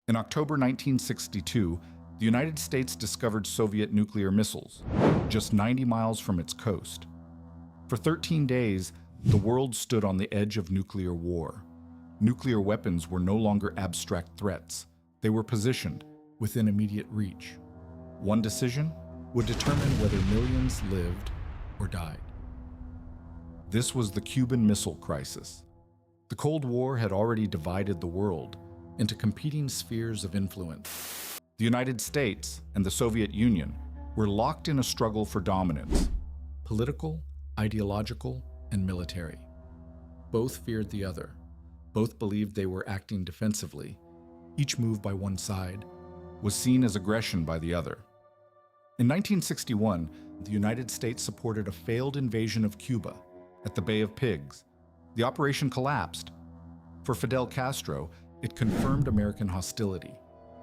In October 1962, the United States discovered Soviet nuclear missiles, just 90 miles from its coast. For 13 days, the world stood on the edge of nuclear war. Nuclear weapons were no longer abstract threats. They were positioned within immediate reach. One decision would determine whether millions lived or died. This was the Cuban Missile Crisis. The Cold War had already divided the world into competing spheres of influence. The United States and the Soviet Union were locked in a struggle for dominance, political, ideological, and military. Both feared the other. Both believed they were acting defensively. Each move by one side was seen as aggression by the other. In 1961, the United States supported a failed invasion of Cuba at the Bay of Pigs. The operation collapsed. For Fidel Castro, it confirmed American hostility.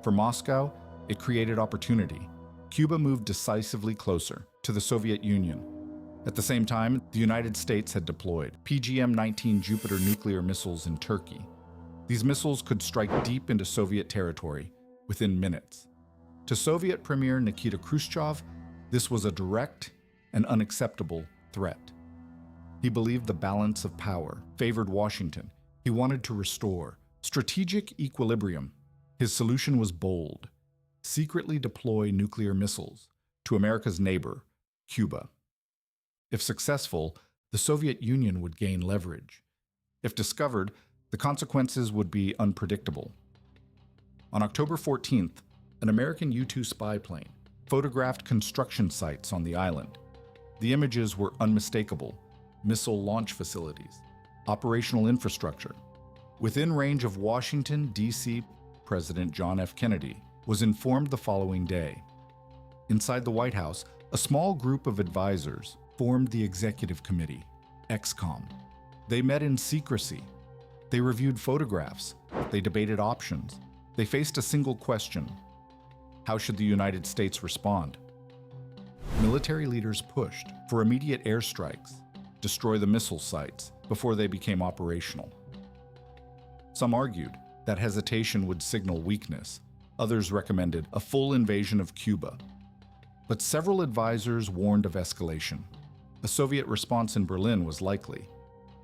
For Moscow, it created opportunity. Cuba moved decisively closer to the Soviet Union. At the same time, the United States had deployed PGM-19 Jupiter nuclear missiles in Turkey. These missiles could strike deep into Soviet territory within minutes. To Soviet Premier Nikita Khrushchev, this was a direct and unacceptable threat. He believed the balance of power favored Washington. He wanted to restore strategic equilibrium. His solution was bold: secretly deploy nuclear missiles to America's neighbor, Cuba. If successful, the Soviet Union would gain leverage. If discovered, the consequences would be unpredictable. On October 14th, an American U-2 spy plane photographed construction sites on the island. The images were unmistakable: missile launch facilities, operational infrastructure. Within range of Washington, D.C., President John F. Kennedy was informed the following day. Inside the White House, a small group of advisors formed the Executive Committee, ExComm. They met in secrecy. They reviewed photographs. They debated options. They faced a single question: how should the United States respond? Military leaders pushed for immediate airstrikes, destroy the missile sites before they became operational. Some argued that hesitation would signal weakness. Others recommended a full invasion of Cuba. But several advisors warned of escalation. A Soviet response in Berlin was likely.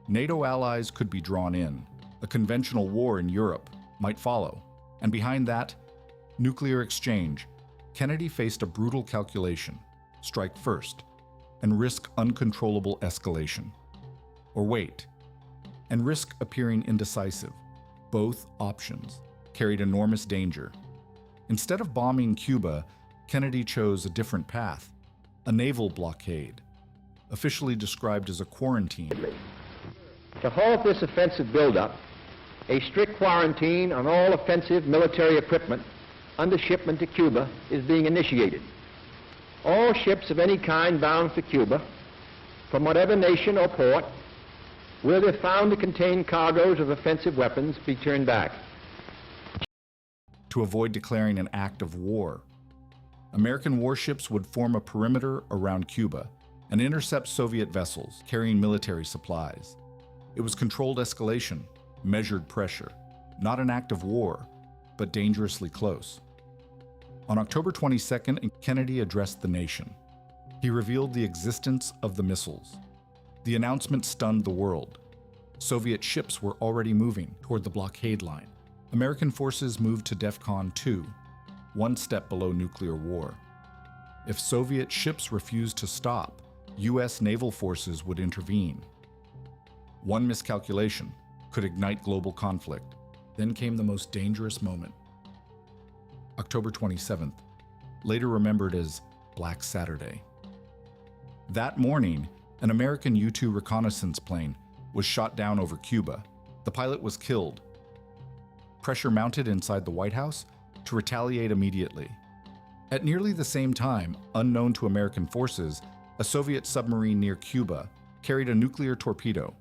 NATO allies could be drawn in. A conventional war in Europe might follow. And behind that, nuclear exchange. Kennedy faced a brutal calculation: strike first and risk uncontrollable escalation. Or wait and risk appearing indecisive. Both options carried enormous danger. Instead of bombing Cuba, Kennedy chose a different path: a naval blockade, officially described as a quarantine. To halt this offensive buildup, a strict quarantine on all offensive military equipment under shipment to Cuba is being initiated. All ships of any kind bound for Cuba, from whatever nation or port, where they're found to contain cargoes of offensive weapons, be turned back. To avoid declaring an act of war, American warships would form a perimeter around Cuba and intercept Soviet vessels carrying military supplies. It was controlled escalation, measured pressure, not an act of war, but dangerously close. On October 22nd, Kennedy addressed the nation. He revealed the existence of the missiles. The announcement stunned the world. Soviet ships were already moving toward the blockade line. American forces moved to DEFCON 2, one step below nuclear war. If Soviet ships refused to stop, U.S. naval forces would intervene. One miscalculation could ignite global conflict. Then came the most dangerous moment. October 27th, later remembered as Black Saturday. That morning, an American U-2 reconnaissance plane was shot down over Cuba. The pilot was killed. Pressure mounted inside the White House to retaliate immediately. At nearly the same time, unknown to American forces, a Soviet submarine near Cuba carried a nuclear torpedo.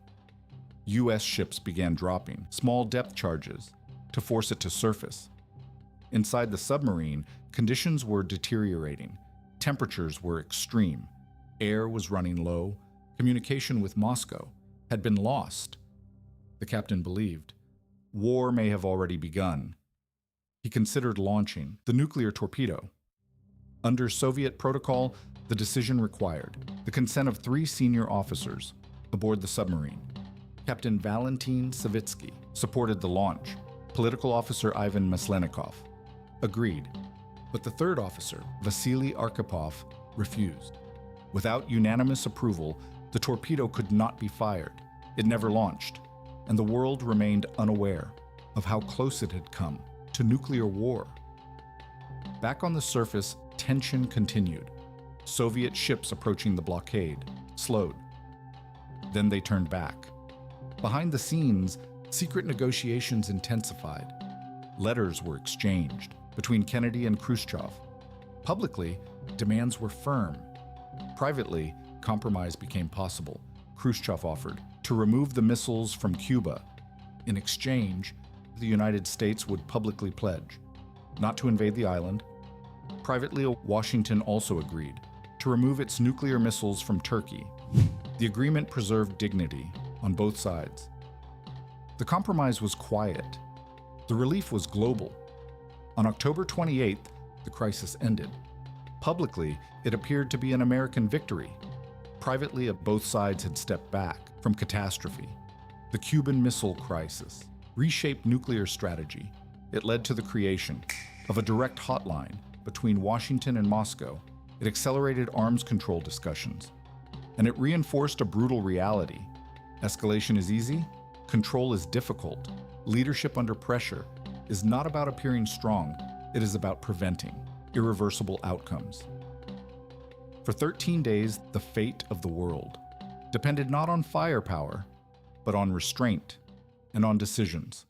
U.S. ships began dropping small depth charges to force it to surface. Inside the submarine, conditions were deteriorating. Temperatures were extreme. Air was running low. Communication with Moscow had been lost. The captain believed war may have already begun. he considered launching the nuclear torpedo. Under Soviet protocol, the decision required the consent of 3 senior officers aboard the submarine. Captain Valentin Savitsky supported the launch. Political officer Ivan Maslenikov agreed, but the 3rd officer, Vasili Arkhipov, refused. Without unanimous approval, the torpedo could not be fired. It never launched, and the world remained unaware of how close it had come to nuclear war. Back on the surface, tension continued. Soviet ships approaching the blockade slowed. Then they turned back. Behind the scenes, secret negotiations intensified. Letters were exchanged between Kennedy and Khrushchev. Publicly, demands were firm. Privately, compromise became possible. Khrushchev offered to remove the missiles from Cuba. In exchange, the United States would publicly pledge not to invade the island. Privately, Washington also agreed to remove its nuclear missiles from Turkey. The agreement preserved dignity on both sides. The compromise was quiet. The relief was global. On October 28th, the crisis ended. Publicly, it appeared to be an American victory. Privately, both sides had stepped back from catastrophe. The Cuban Missile Crisis reshaped nuclear strategy. It led to the creation of a direct hotline between Washington and Moscow. It accelerated arms control discussions. And it reinforced a brutal reality. Escalation is easy, control is difficult. Leadership under pressure is not about appearing strong, it is about preventing irreversible outcomes. For 13 days, the fate of the world depended not on firepower, but on restraint and on decisions.